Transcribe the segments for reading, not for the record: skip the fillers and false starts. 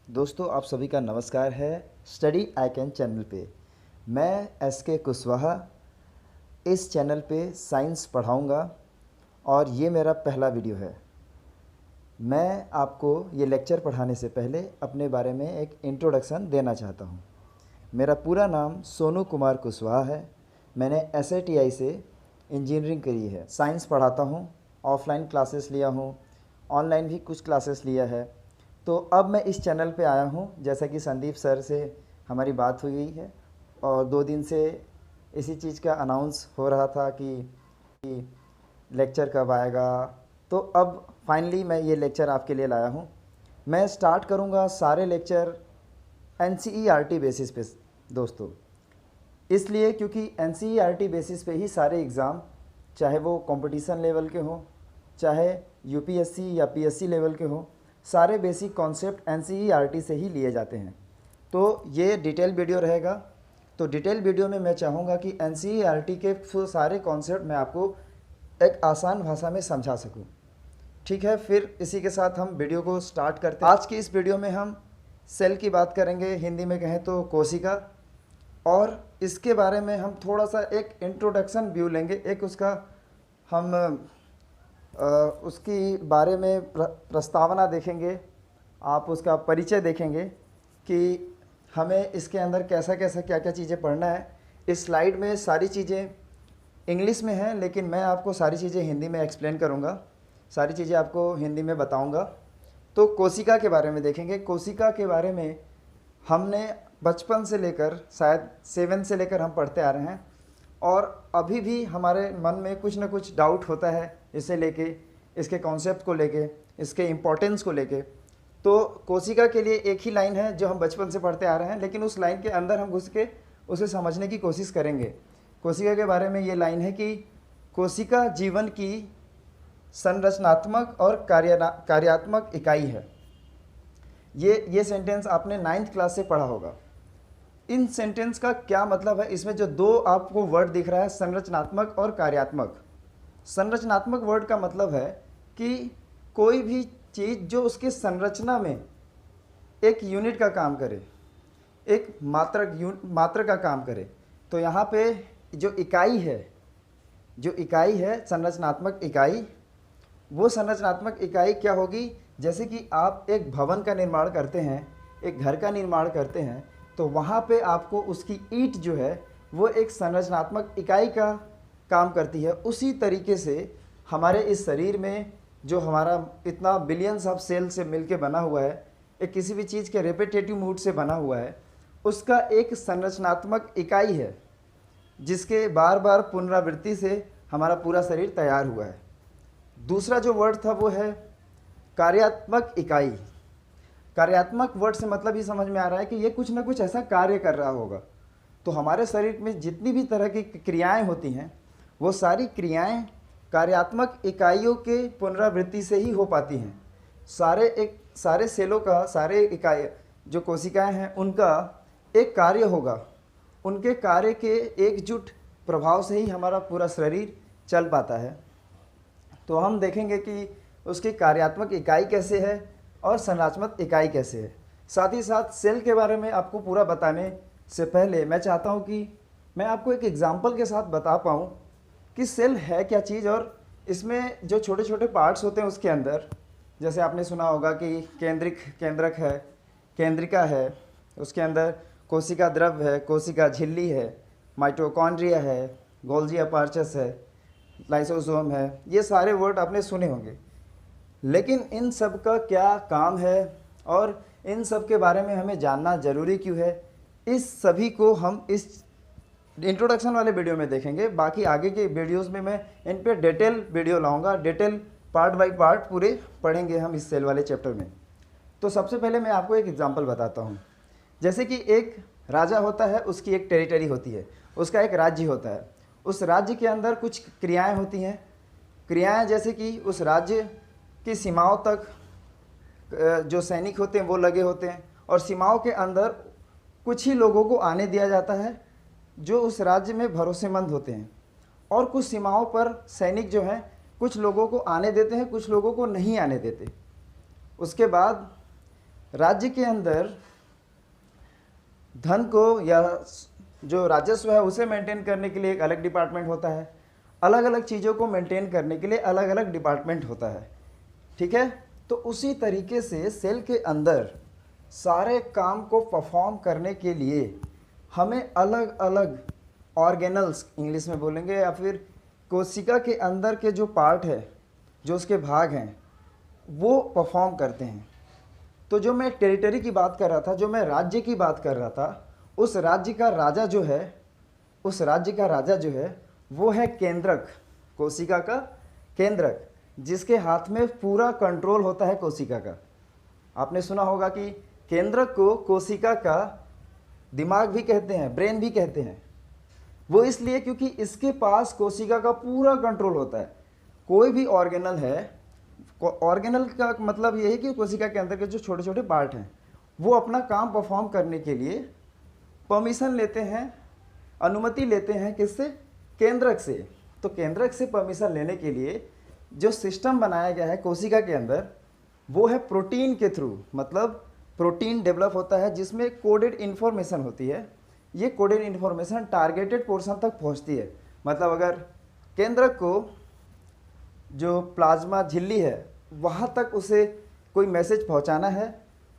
दोस्तों आप सभी का नमस्कार है स्टडी आई कैन चैनल पे। मैं एस के कुशवाहा इस चैनल पे साइंस पढ़ाऊँगा और ये मेरा पहला वीडियो है। मैं आपको ये लेक्चर पढ़ाने से पहले अपने बारे में एक इंट्रोडक्शन देना चाहता हूँ। मेरा पूरा नाम सोनू कुमार कुशवाहा है। मैंने SITI से इंजीनियरिंग करी है। साइंस पढ़ाता हूँ, ऑफलाइन क्लासेस लिया हूँ, ऑनलाइन भी कुछ क्लासेस लिया है। तो अब मैं इस चैनल पे आया हूँ, जैसा कि संदीप सर से हमारी बात हुई है और 2 दिन से इसी चीज़ का अनाउंस हो रहा था कि लेक्चर कब आएगा। तो अब फाइनली मैं ये लेक्चर आपके लिए लाया हूँ। मैं स्टार्ट करूँगा सारे लेक्चर NCERT बेसिस पे दोस्तों, इसलिए क्योंकि NCERT बेसिस पे ही सारे एग्ज़ाम, चाहे वो कंपटीशन लेवल के हों, चाहे UPSC या PSC लेवल के हों, सारे बेसिक कॉन्सेप्ट NCERT से ही लिए जाते हैं। तो ये डिटेल वीडियो रहेगा। तो डिटेल वीडियो में मैं चाहूँगा कि NCERT के सारे कॉन्सेप्ट मैं आपको एक आसान भाषा में समझा सकूँ। ठीक है, फिर इसी के साथ हम वीडियो को स्टार्ट करते हैं। आज की इस वीडियो में हम सेल की बात करेंगे, हिंदी में कहें तो कोशिका, और इसके बारे में हम थोड़ा सा एक इंट्रोडक्शन व्यू लेंगे। एक उसका हम उसकी बारे में प्रस्तावना देखेंगे, आप उसका परिचय देखेंगे कि हमें इसके अंदर कैसा कैसा क्या क्या चीज़ें पढ़ना है। इस स्लाइड में सारी चीज़ें इंग्लिश में हैं, लेकिन मैं आपको सारी चीज़ें हिंदी में एक्सप्लेन करूँगा, सारी चीज़ें आपको हिंदी में बताऊँगा। तो कोशिका के बारे में देखेंगे। कोशिका के बारे में हमने बचपन से लेकर शायद 7 से लेकर हम पढ़ते आ रहे हैं, और अभी भी हमारे मन में कुछ ना कुछ डाउट होता है इसे लेके, इसके कॉन्सेप्ट को लेके, इसके इम्पोर्टेंस को लेके। तो कोशिका के लिए एक ही लाइन है जो हम बचपन से पढ़ते आ रहे हैं, लेकिन उस लाइन के अंदर हम घुस के उसे समझने की कोशिश करेंगे। कोशिका के बारे में ये लाइन है कि कोशिका जीवन की संरचनात्मक और कार्यात्मक इकाई है। ये सेंटेंस आपने 9th क्लास से पढ़ा होगा। इन सेंटेंस का क्या मतलब है? इसमें जो 2 आपको वर्ड दिख रहा है, संरचनात्मक और कार्यात्मक। संरचनात्मक वर्ड का मतलब है कि कोई भी चीज़ जो उसके संरचना में एक यूनिट का काम करे, एक मात्र का काम करे। तो यहाँ पे जो इकाई है संरचनात्मक इकाई, वो संरचनात्मक इकाई क्या होगी? जैसे कि आप एक भवन का निर्माण करते हैं, एक घर का निर्माण करते हैं, तो वहाँ पे आपको उसकी ईंट जो है वो एक संरचनात्मक इकाई का काम करती है। उसी तरीके से हमारे इस शरीर में जो हमारा इतना बिलियंस ऑफ सेल से मिलके बना हुआ है, एक किसी भी चीज़ के रेपिटेटिव मूड से बना हुआ है, उसका एक संरचनात्मक इकाई है जिसके बार बार पुनरावृत्ति से हमारा पूरा शरीर तैयार हुआ है। दूसरा जो वर्ड था वो है कार्यात्मक इकाई। कार्यात्मक वर्ड से मतलब ये समझ में आ रहा है कि ये कुछ ना कुछ ऐसा कार्य कर रहा होगा। तो हमारे शरीर में जितनी भी तरह की क्रियाएं होती हैं, वो सारी क्रियाएं कार्यात्मक इकाइयों के पुनरावृत्ति से ही हो पाती हैं। सारे सेलों का, सारे इकाई जो कोशिकाएं हैं, उनका एक कार्य होगा। उनके कार्य के एकजुट प्रभाव से ही हमारा पूरा शरीर चल पाता है। तो हम देखेंगे कि उसकी कार्यात्मक इकाई कैसे है और संरचनात्मक इकाई कैसे है। साथ ही साथ सेल के बारे में आपको पूरा बताने से पहले मैं चाहता हूं कि मैं आपको एक एग्जाम्पल के साथ बता पाऊँ कि सेल है क्या चीज़, और इसमें जो छोटे छोटे पार्ट्स होते हैं उसके अंदर, जैसे आपने सुना होगा कि केंद्रक है, केंद्रिका है, उसके अंदर कोशिका द्रव्य है, कोशिका झिल्ली है, माइटोकॉन्ड्रिया है, गोल्जी अपार्चस है, लाइसोसोम है। ये सारे वर्ड आपने सुने होंगे, लेकिन इन सब का क्या काम है और इन सब के बारे में हमें जानना ज़रूरी क्यों है, इस सभी को हम इस इंट्रोडक्शन वाले वीडियो में देखेंगे। बाकी आगे के वीडियोस में मैं इन पे डिटेल वीडियो लाऊंगा, डिटेल पार्ट बाय पार्ट पूरे पढ़ेंगे हम इस सेल वाले चैप्टर में। तो सबसे पहले मैं आपको एक एग्जांपल बताता हूँ। जैसे कि एक राजा होता है, उसकी एक टेरिटरी होती है, उसका एक राज्य होता है। उस राज्य के अंदर कुछ क्रियाएँ होती हैं। क्रियाएँ जैसे कि उस राज्य की सीमाओं तक जो सैनिक होते हैं वो लगे होते हैं, और सीमाओं के अंदर कुछ ही लोगों को आने दिया जाता है जो उस राज्य में भरोसेमंद होते हैं, और कुछ सीमाओं पर सैनिक जो हैं कुछ लोगों को आने देते हैं, कुछ लोगों को नहीं आने देते। उसके बाद राज्य के अंदर धन को या जो राजस्व है उसे मेंटेन करने के लिए एक अलग डिपार्टमेंट होता है, अलग अलग चीज़ों को मेंटेन करने के लिए अलग अलग डिपार्टमेंट होता है। ठीक है, तो उसी तरीके से सेल के अंदर सारे काम को परफॉर्म करने के लिए हमें अलग अलग ऑर्गेनल्स इंग्लिश में बोलेंगे, या फिर कोशिका के अंदर के जो पार्ट है, जो उसके भाग हैं, वो परफॉर्म करते हैं। तो जो मैं टेरिटरी की बात कर रहा था, जो मैं राज्य की बात कर रहा था, उस राज्य का राजा जो है, उस राज्य का राजा जो है वो है केंद्रक, कोशिका का केंद्रक, जिसके हाथ में पूरा कंट्रोल होता है कोशिका का। आपने सुना होगा कि केंद्रक को कोशिका का दिमाग भी कहते हैं, ब्रेन भी कहते हैं। वो इसलिए क्योंकि इसके पास कोशिका का पूरा कंट्रोल होता है। कोई भी ऑर्गेनल है, ऑर्गेनल का मतलब ये है कि कोशिका के अंदर के जो छोटे छोटे पार्ट हैं वो अपना काम परफॉर्म करने के लिए परमिशन लेते हैं, अनुमति लेते हैं, किससे? केंद्रक से। तो केंद्रक से परमिशन लेने के लिए जो सिस्टम बनाया गया है कोशिका के अंदर, वो है प्रोटीन के थ्रू, मतलब प्रोटीन डेवलप होता है जिसमें कोडेड इन्फॉर्मेशन होती है। ये कोडेड इन्फॉर्मेशन टारगेटेड पोर्शन तक पहुंचती है। मतलब अगर केंद्रक को जो प्लाज्मा झिल्ली है वहाँ तक उसे कोई मैसेज पहुँचाना है,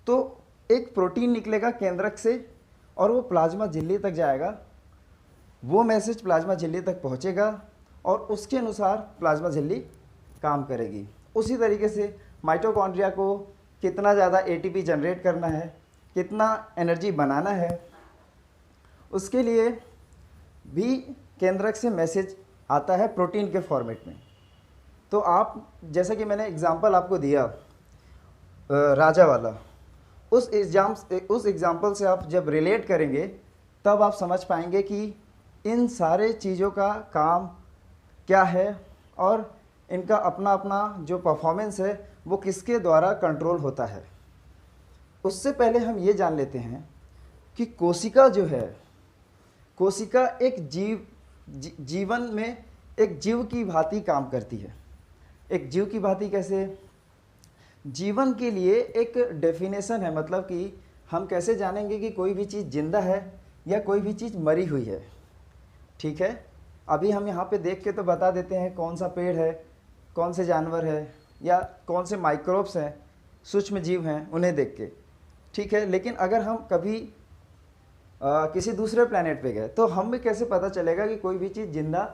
तो एक प्रोटीन निकलेगा केंद्रक से और वो प्लाज्मा झिल्ली तक जाएगा। वो मैसेज प्लाज्मा झिल्ली तक पहुँचेगा और उसके अनुसार प्लाज्मा झिल्ली काम करेगी। उसी तरीके से माइटोकॉन्ड्रिया को कितना ज़्यादा एटीपी जनरेट करना है, कितना एनर्जी बनाना है, उसके लिए भी केंद्रक से मैसेज आता है प्रोटीन के फॉर्मेट में। तो आप, जैसा कि मैंने एग्जांपल आपको दिया राजा वाला, उस एग्जांपल से आप जब रिलेट करेंगे तब आप समझ पाएंगे कि इन सारे चीज़ों का काम क्या है और इनका अपना अपना जो परफॉर्मेंस है वो किसके द्वारा कंट्रोल होता है। उससे पहले हम ये जान लेते हैं कि कोशिका जो है, कोशिका एक जीवन में एक जीव की भांति काम करती है। एक जीव की भांति कैसे? जीवन के लिए एक डेफिनेशन है, मतलब कि हम कैसे जानेंगे कि कोई भी चीज़ जिंदा है या कोई भी चीज़ मरी हुई है। ठीक है, अभी हम यहाँ पे देख के तो बता देते हैं कौन सा पेड़ है, कौन से जानवर है, या कौन से माइक्रोब्स हैं, सूक्ष्म जीव हैं, उन्हें देख के। ठीक है, लेकिन अगर हम कभी किसी दूसरे प्लैनेट पे गए तो हमें कैसे पता चलेगा कि कोई भी चीज़ जिंदा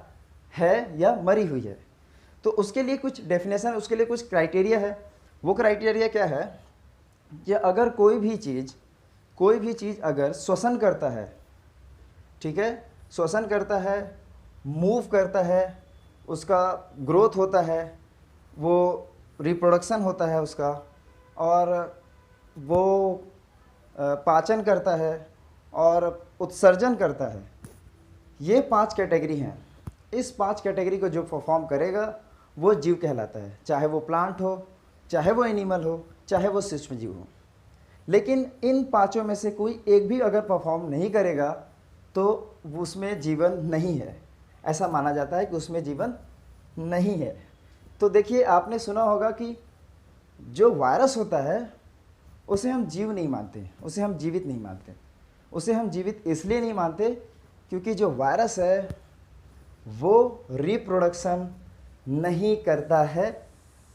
है या मरी हुई है? तो उसके लिए कुछ डेफिनेशन, उसके लिए कुछ क्राइटेरिया है। वो क्राइटेरिया क्या है कि अगर कोई भी चीज़ अगर श्वसन करता है, ठीक है, श्वसन करता है, मूव करता है, उसका ग्रोथ होता है, वो रिप्रोडक्शन होता है उसका, और वो पाचन करता है और उत्सर्जन करता है, ये 5 कैटेगरी हैं। इस 5 कैटेगरी को जो परफॉर्म करेगा वो जीव कहलाता है, चाहे वो प्लांट हो, चाहे वो एनिमल हो, चाहे वो सूक्ष्म जीव हो। लेकिन इन 5 में से कोई एक भी अगर परफॉर्म नहीं करेगा तो उसमें जीवन नहीं है। ऐसा माना जाता है कि उसमें जीवन नहीं है। तो देखिए, आपने सुना होगा कि जो वायरस होता है उसे हम जीव नहीं मानते, उसे हम जीवित नहीं मानते। उसे हम जीवित इसलिए नहीं मानते क्योंकि जो वायरस है वो रिप्रोडक्शन नहीं करता है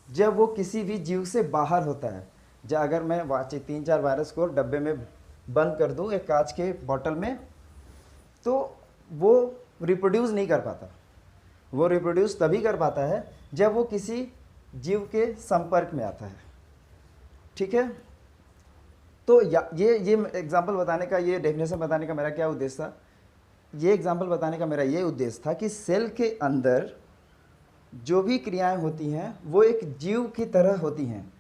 जब वो किसी भी जीव से बाहर होता है। जब अगर मैं 3-4 वायरस को डब्बे में बंद कर दूं, एक कांच के बॉटल में, तो वो रिप्रोड्यूस नहीं कर पाता। वो रिप्रोड्यूस तभी कर पाता है जब वो किसी जीव के संपर्क में आता है। ठीक है, तो ये एग्जांपल बताने का, ये डेफिनेशन बताने का मेरा क्या उद्देश्य था? ये एग्जांपल बताने का मेरा ये उद्देश्य था कि सेल के अंदर जो भी क्रियाएं होती हैं वो एक जीव की तरह होती हैं।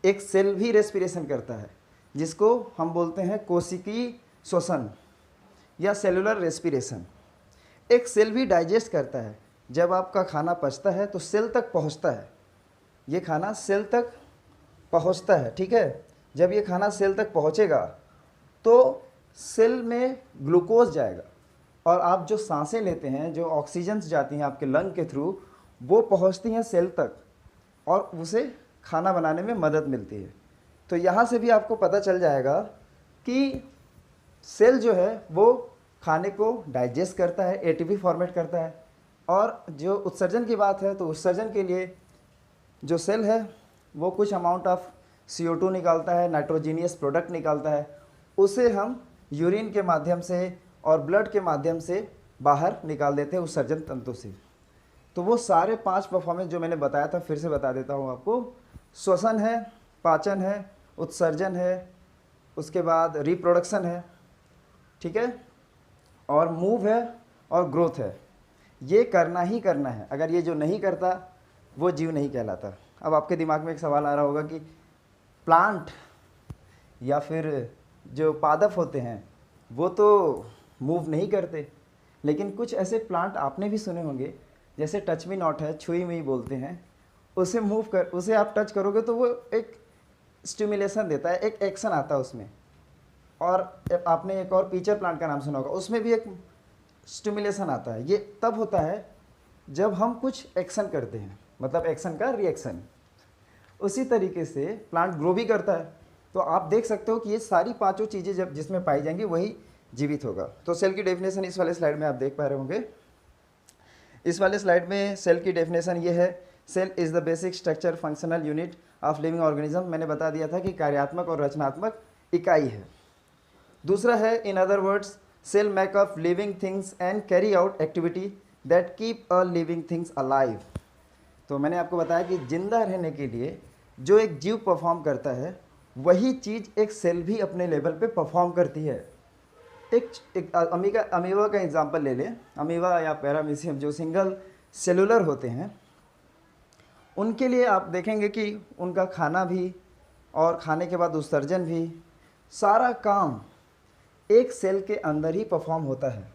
एक सेल भी रेस्पिरेशन करता है जिसको हम बोलते हैं कोशिकीय श्वसन या सेलुलर रेस्पिरेशन। एक सेल भी डाइजेस्ट करता है। जब आपका खाना पचता है तो सेल तक पहुंचता है, ये खाना सेल तक पहुंचता है। ठीक है, जब ये खाना सेल तक पहुंचेगा तो सेल में ग्लूकोज जाएगा और आप जो सांसें लेते हैं, जो ऑक्सीजन जाती हैं आपके लंग के थ्रू, वो पहुंचती हैं सेल तक और उसे खाना बनाने में मदद मिलती है। तो यहाँ से भी आपको पता चल जाएगा कि सेल जो है वो खाने को डाइजेस्ट करता है, एटीपी फॉर्मेट करता है, और जो उत्सर्जन की बात है तो उत्सर्जन के लिए जो सेल है वो कुछ अमाउंट ऑफ CO2 निकालता है, नाइट्रोजीनियस प्रोडक्ट निकालता है, उसे हम यूरिन के माध्यम से और ब्लड के माध्यम से बाहर निकाल देते हैं उत्सर्जन तंतु से। तो वो सारे 5 परफॉर्मेंस जो मैंने बताया था फिर से बता देता हूँ आपको। श्वसन है, पाचन है, उत्सर्जन है, उसके बाद रिप्रोडक्शन है, ठीक है, और मूव है और ग्रोथ है। ये करना ही करना है, अगर ये जो नहीं करता वो जीव नहीं कहलाता। अब आपके दिमाग में एक सवाल आ रहा होगा कि प्लांट या फिर जो पादप होते हैं वो तो मूव नहीं करते, लेकिन कुछ ऐसे प्लांट आपने भी सुने होंगे, जैसे टच मी नॉट है, छुई मी बोलते हैं, उसे आप टच करोगे तो वो एक स्टिमुलेशन देता है, एक एक्शन आता है उसमें। और आपने एक और पीचर प्लांट का नाम सुना होगा, उसमें भी एक स्टिमुलेशन आता है। ये तब होता है जब हम कुछ एक्शन करते हैं, मतलब एक्शन का रिएक्शन। उसी तरीके से प्लांट ग्रो भी करता है। तो आप देख सकते हो कि ये सारी 5 चीज़ें जब जिसमें पाई जाएंगी वही जीवित होगा। तो सेल की डेफिनेशन इस वाले स्लाइड में आप देख पा रहे होंगे। इस वाले स्लाइड में सेल की डेफिनेशन ये है, cell is the basic structure functional unit of living organism. मैंने बता दिया था कि कार्यात्मक और रचनात्मक इकाई है। दूसरा है, in other words cell make of living things and carry out activity that keep a living things alive. तो मैंने आपको बताया कि जिंदा रहने के लिए जो एक जीव परफॉर्म करता है वही चीज़ एक सेल भी अपने लेवल पे परफॉर्म करती है। एक अमीबा का एग्जांपल ले लें। अमीबा या पैरामीशियम जो सिंगल सेलुलर होते हैं, उनके लिए आप देखेंगे कि उनका खाना भी और खाने के बाद उत्सर्जन भी, सारा काम एक सेल के अंदर ही परफॉर्म होता है।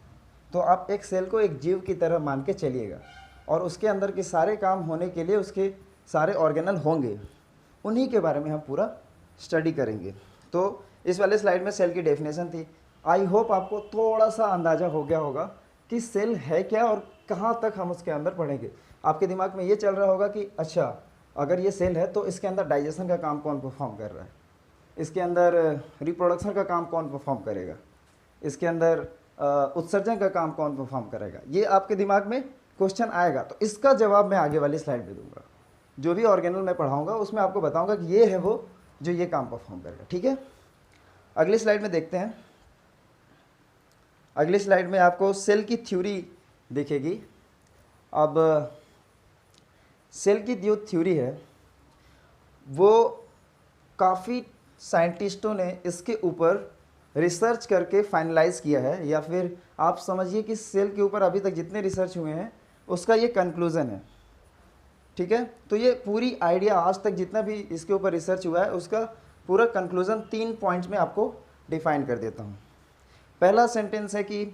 तो आप एक सेल को एक जीव की तरह मान के चलिएगा, और उसके अंदर के सारे काम होने के लिए उसके सारे ऑर्गेनल होंगे, उन्हीं के बारे में हम पूरा स्टडी करेंगे। तो इस वाले स्लाइड में सेल की डेफिनेशन थी। आई होप आपको थोड़ा सा अंदाज़ा हो गया होगा कि सेल है क्या और कहाँ तक हम उसके अंदर पढ़ेंगे। आपके दिमाग में ये चल रहा होगा कि अच्छा, अगर ये सेल है तो इसके अंदर डाइजेशन का काम कौन परफॉर्म कर रहा है, इसके अंदर रिप्रोडक्शन का काम कौन परफॉर्म करेगा, इसके अंदर उत्सर्जन का काम कौन परफॉर्म करेगा। ये आपके दिमाग में क्वेश्चन आएगा। तो इसका जवाब मैं आगे वाली स्लाइड में दूंगा। जो भी ऑर्गेनल मैं पढ़ाऊंगा उसमें आपको बताऊंगा कि ये है वो जो ये काम परफॉर्म करेगा, ठीक है। अगली स्लाइड में देखते हैं। अगली स्लाइड में आपको सेल की थ्योरी दिखेगी। अब सेल की जो थ्योरी है वो काफ़ी साइंटिस्टों ने इसके ऊपर रिसर्च करके फाइनलाइज किया है, या फिर आप समझिए कि सेल के ऊपर अभी तक जितने रिसर्च हुए हैं उसका ये कंक्लूज़न है, ठीक है। तो ये पूरी आइडिया आज तक जितना भी इसके ऊपर रिसर्च हुआ है उसका पूरा कंक्लूज़न 3 पॉइंट्स में आपको डिफाइन कर देता हूँ। पहला सेंटेंस है कि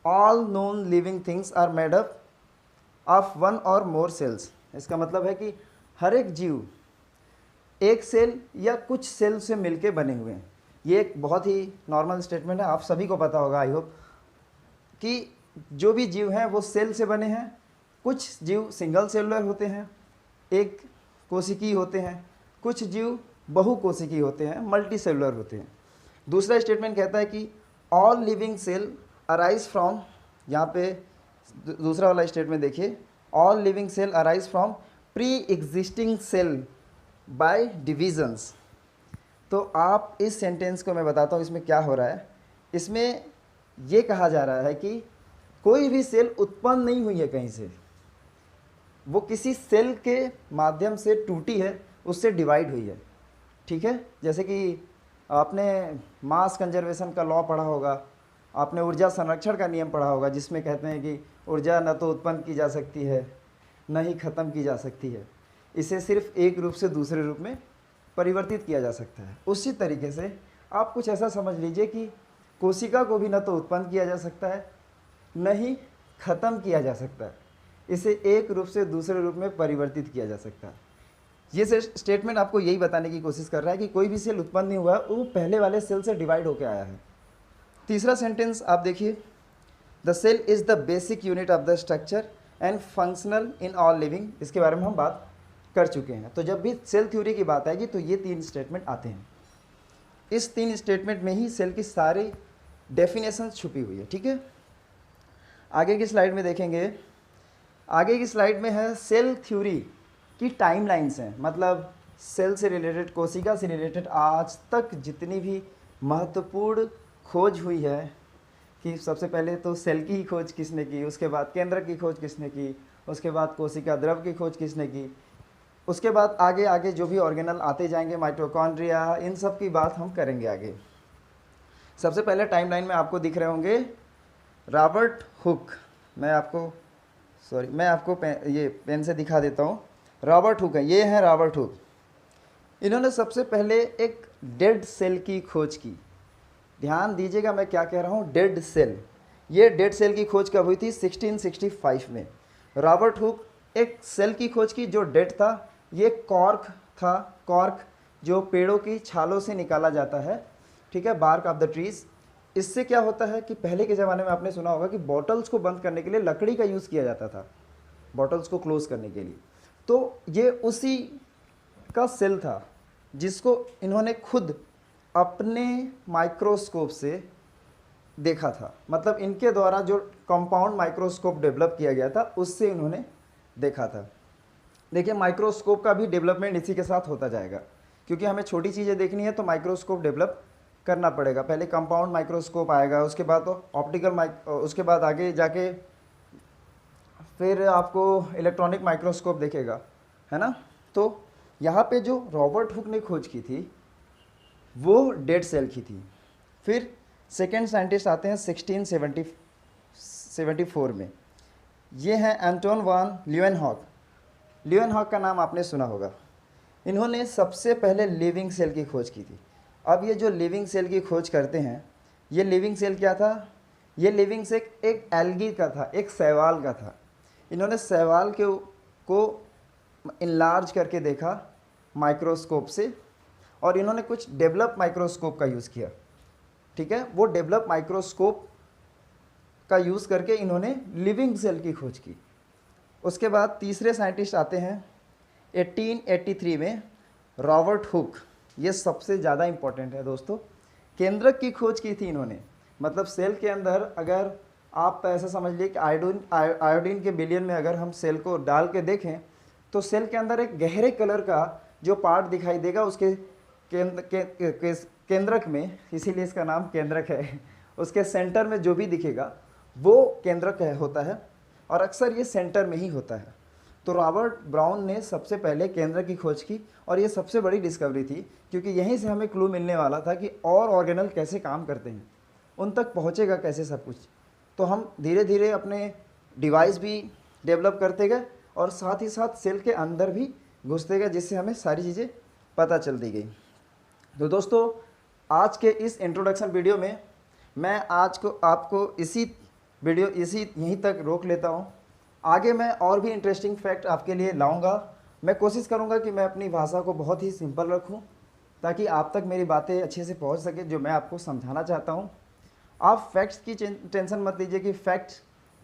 all known living things are made up of 1 और मोर सेल्स। इसका मतलब है कि हर एक जीव एक सेल या कुछ सेल से मिलके बने हुए हैं। ये एक बहुत ही नॉर्मल स्टेटमेंट है, आप सभी को पता होगा आई होप, कि जो भी जीव हैं वो सेल से बने हैं। कुछ जीव सिंगल सेलुलर होते हैं, एक कोशिकीय होते हैं, कुछ जीव बहुकोशिकीय होते हैं, मल्टी सेलुलर होते हैं। दूसरा स्टेटमेंट कहता है कि all living cell arise from, यहाँ पे दूसरा वाला स्टेटमेंट देखिए, all living cell arise from pre existing cell by divisions. तो आप इस सेंटेंस को मैं बताता हूँ इसमें क्या हो रहा है। इसमें ये कहा जा रहा है कि कोई भी सेल उत्पन्न नहीं हुई है कहीं से, वो किसी सेल के माध्यम से टूटी है, उससे डिवाइड हुई है, ठीक है। जैसे कि आपने मास कंजर्वेशन का लॉ पढ़ा होगा, आपने ऊर्जा संरक्षण का नियम पढ़ा होगा, जिसमें कहते हैं कि ऊर्जा न तो उत्पन्न की जा सकती है न ही ख़त्म की जा सकती है, इसे सिर्फ एक रूप से दूसरे रूप में परिवर्तित किया जा सकता है। उसी तरीके से आप कुछ ऐसा समझ लीजिए कि कोशिका को भी न तो उत्पन्न किया जा सकता है न ही ख़त्म किया जा सकता है, इसे एक रूप से दूसरे रूप में परिवर्तित किया जा सकता है। ये स्टेटमेंट आपको यही बताने की कोशिश कर रहा है कि कोई भी सेल उत्पन्न नहीं हुआ है, वो पहले वाले सेल से डिवाइड होकर आया है। तीसरा सेंटेंस आप देखिए, the cell is the basic unit of the structure and functional in all living. इसके बारे में हम बात कर चुके हैं। तो जब भी सेल थ्योरी की बात आएगी तो ये 3 स्टेटमेंट आते हैं। इस 3 स्टेटमेंट में ही सेल की सारी डेफिनेशन छुपी हुई है। ठीक है, आगे की स्लाइड में देखेंगे। आगे की स्लाइड में है सेल थ्योरी की टाइमलाइंस हैं, मतलब सेल से रिलेटेड, कोशिका से रिलेटेड आज तक जितनी भी महत्वपूर्ण खोज हुई है, कि सबसे पहले तो सेल की ही खोज किसने की, उसके बाद केंद्रक की खोज किसने की, उसके बाद कोशिका द्रव की खोज किसने की, उसके बाद आगे आगे जो भी ऑर्गेनल आते जाएंगे, माइटोकॉन्ड्रिया, इन सब की बात हम करेंगे आगे। सबसे पहले टाइमलाइन में आपको दिख रहे होंगे रॉबर्ट हुक। मैं आपको ये पेन से दिखा देता हूँ। रॉबर्ट हुक है, ये हैं रॉबर्ट हुक। इन्होंने सबसे पहले एक डेड सेल की खोज की। ध्यान दीजिएगा मैं क्या कह रहा हूँ, डेड सेल। ये डेड सेल की खोज कब हुई थी? 1665 में। रॉबर्ट हुक एक सेल की खोज की जो डेड था। ये कॉर्क था, कॉर्क जो पेड़ों की छालों से निकाला जाता है, ठीक है, बार्क ऑफ द ट्रीज। इससे क्या होता है कि पहले के ज़माने में आपने सुना होगा कि बॉटल्स को बंद करने के लिए लकड़ी का यूज़ किया जाता था, बॉटल्स को क्लोज करने के लिए। तो ये उसी का सेल था जिसको इन्होंने खुद अपने माइक्रोस्कोप से देखा था। मतलब इनके द्वारा जो कंपाउंड माइक्रोस्कोप डेवलप किया गया था उससे इन्होंने देखा था। देखिए, माइक्रोस्कोप का भी डेवलपमेंट इसी के साथ होता जाएगा, क्योंकि हमें छोटी चीज़ें देखनी है तो माइक्रोस्कोप डेवलप करना पड़ेगा। पहले कंपाउंड माइक्रोस्कोप आएगा, उसके बाद तो ऑप्टिकल उसके बाद आगे जाके फिर आपको इलेक्ट्रॉनिक माइक्रोस्कोप देखेगा, है ना। तो यहाँ पे जो रॉबर्ट हुक ने खोज की थी वो डेड सेल की थी। फिर सेकेंड साइंटिस्ट आते हैं 1674 में। ये हैं एंटोन वान ल्यूएनहॉक। ल्यूएनहॉक का नाम आपने सुना होगा। इन्होंने सबसे पहले लिविंग सेल की खोज की थी। अब ये जो लिविंग सेल की खोज करते हैं, ये लिविंग सेल क्या था? ये लिविंग सेल एक एल्गी का था, एक शैवाल का था। इन्होंने शैवाल को इनलार्ज करके देखा माइक्रोस्कोप से, और इन्होंने कुछ डेवलप माइक्रोस्कोप का यूज़ किया, ठीक है। वो डेवलप माइक्रोस्कोप का यूज़ करके इन्होंने लिविंग सेल की खोज की। उसके बाद तीसरे साइंटिस्ट आते हैं 1883 में, रॉबर्ट हुक। ये सबसे ज़्यादा इम्पोर्टेंट है दोस्तों। केंद्रक की खोज की थी इन्होंने। मतलब सेल के अंदर अगर आप ऐसा समझ लीजिए कि आयोडीन के बिलियन में अगर हम सेल को डाल के देखें तो सेल के अंदर एक गहरे कलर का जो पार्ट दिखाई देगा उसके केंद्रक में, इसीलिए इसका नाम केंद्रक है। उसके सेंटर में जो भी दिखेगा वो केंद्रक होता है, और अक्सर ये सेंटर में ही होता है। तो रॉबर्ट ब्राउन ने सबसे पहले केंद्रक की खोज की, और ये सबसे बड़ी डिस्कवरी थी, क्योंकि यहीं से हमें क्लू मिलने वाला था कि और ऑर्गेनल कैसे काम करते हैं, उन तक पहुँचेगा कैसे सब कुछ। तो हम धीरे धीरे अपने डिवाइस भी डेवलप करते गए, और साथ ही साथ सेल के अंदर भी घुसते गए, जिससे हमें सारी चीज़ें पता चलती गई। तो दोस्तों, आज के इस इंट्रोडक्शन वीडियो में मैं आज को आपको यहीं तक रोक लेता हूँ। आगे मैं और भी इंटरेस्टिंग फैक्ट आपके लिए लाऊंगा। मैं कोशिश करूँगा कि मैं अपनी भाषा को बहुत ही सिंपल रखूँ, ताकि आप तक मेरी बातें अच्छे से पहुँच सके जो मैं आपको समझाना चाहता हूँ। आप फैक्ट्स की टेंशन मत लीजिए कि फैक्ट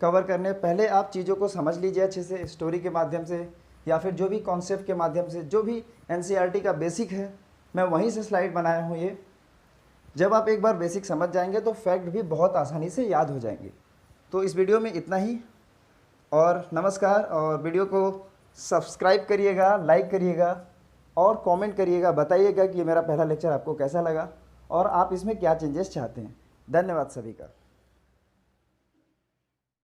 कवर करने पहले आप चीज़ों को समझ लीजिए अच्छे से, स्टोरी के माध्यम से या फिर जो भी कॉन्सेप्ट के माध्यम से, जो भी एनसीईआरटी का बेसिक है मैं वहीं से स्लाइड बनाया हूँ। ये जब आप एक बार बेसिक समझ जाएंगे तो फैक्ट भी बहुत आसानी से याद हो जाएंगे। तो इस वीडियो में इतना ही, और नमस्कार। और वीडियो को सब्सक्राइब करिएगा, लाइक करिएगा और कमेंट करिएगा, बताइएगा कि मेरा पहला लेक्चर आपको कैसा लगा और आप इसमें क्या चेंजेस चाहते हैं। धन्यवाद सभी का।